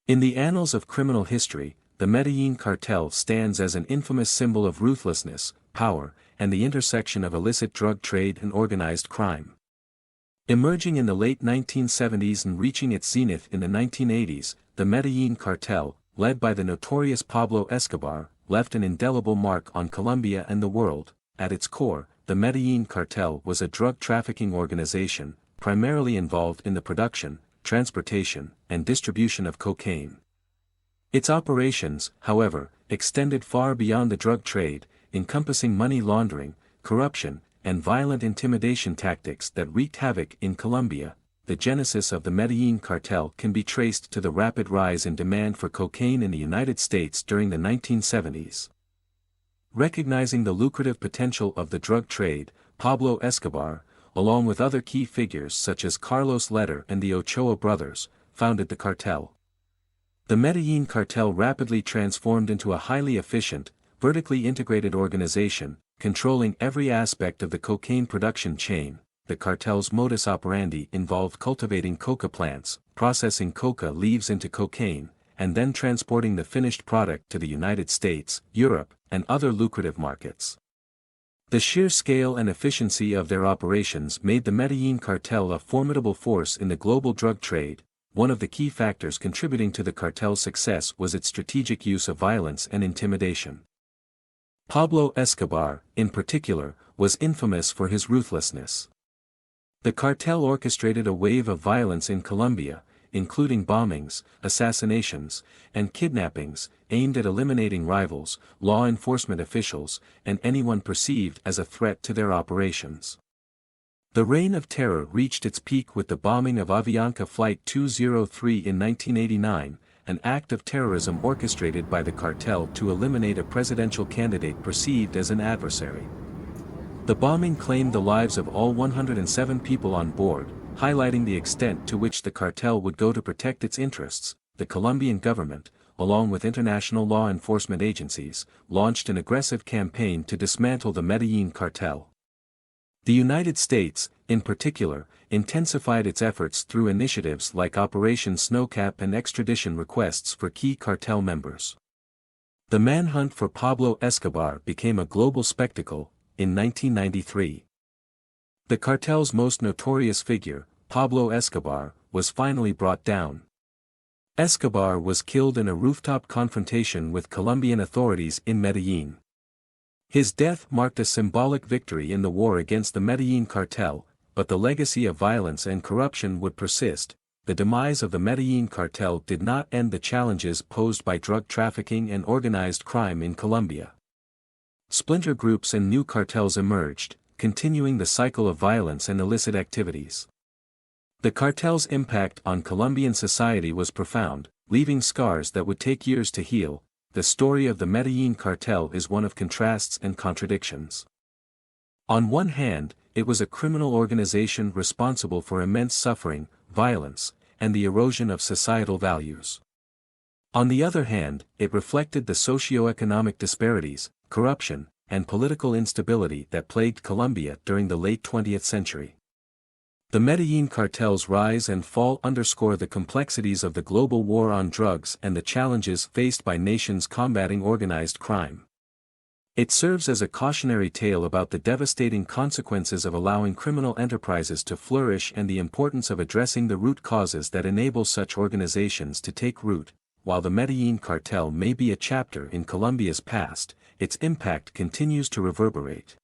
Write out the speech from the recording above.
In the annals of criminal history, the Medellín Cartel stands as an infamous symbol of ruthlessness, power, and the intersection of illicit drug trade and organized crime. Emerging in the late 1970s and reaching its zenith in the 1980s, the Medellín Cartel, led by the notorious Pablo Escobar, left an indelible mark on Colombia and the world. At its core, the Medellín Cartel was a drug trafficking organization, primarily involved in the production, transportation, and distribution of cocaine. Its operations, however, extended far beyond the drug trade, encompassing money laundering, corruption, and violent intimidation tactics that wreaked havoc in Colombia. The genesis of the Medellín Cartel can be traced to the rapid rise in demand for cocaine in the United States during the 1970s. Recognizing the lucrative potential of the drug trade, Pablo Escobar, along with other key figures such as Carlos Letter and the Ochoa brothers, founded the cartel. The Medellín Cartel rapidly transformed into a highly efficient, vertically integrated organization, controlling every aspect of the cocaine production chain. The cartel's modus operandi involved cultivating coca plants, processing coca leaves into cocaine, and then transporting the finished product to the United States, Europe, and other lucrative markets. The sheer scale and efficiency of their operations made the Medellín Cartel a formidable force in the global drug trade. One of the key factors contributing to the cartel's success was its strategic use of violence and intimidation. Pablo Escobar, in particular, was infamous for his ruthlessness. The cartel orchestrated a wave of violence in Colombia, including bombings, assassinations, and kidnappings, aimed at eliminating rivals, law enforcement officials, and anyone perceived as a threat to their operations. The reign of terror reached its peak with the bombing of Avianca Flight 203 in 1989, an act of terrorism orchestrated by the cartel to eliminate a presidential candidate perceived as an adversary. The bombing claimed the lives of all 107 people on board, highlighting the extent to which the cartel would go to protect its interests. The Colombian government, along with international law enforcement agencies, launched an aggressive campaign to dismantle the Medellín Cartel. The United States, in particular, intensified its efforts through initiatives like Operation Snowcap and extradition requests for key cartel members. The manhunt for Pablo Escobar became a global spectacle. In 1993, the cartel's most notorious figure, Pablo Escobar, was finally brought down. Escobar was killed in a rooftop confrontation with Colombian authorities in Medellín. His death marked a symbolic victory in the war against the Medellín Cartel, but the legacy of violence and corruption would persist. The demise of the Medellín Cartel did not end the challenges posed by drug trafficking and organized crime in Colombia. Splinter groups and new cartels emerged, continuing the cycle of violence and illicit activities. The cartel's impact on Colombian society was profound, leaving scars that would take years to heal. The story of the Medellín Cartel is one of contrasts and contradictions. On one hand, it was a criminal organization responsible for immense suffering, violence, and the erosion of societal values. On the other hand, it reflected the socio-economic disparities, corruption, and political instability that plagued Colombia during the late 20th century. The Medellín Cartel's rise and fall underscore the complexities of the global war on drugs and the challenges faced by nations combating organized crime. It serves as a cautionary tale about the devastating consequences of allowing criminal enterprises to flourish and the importance of addressing the root causes that enable such organizations to take root. While the Medellín Cartel may be a chapter in Colombia's past, its impact continues to reverberate.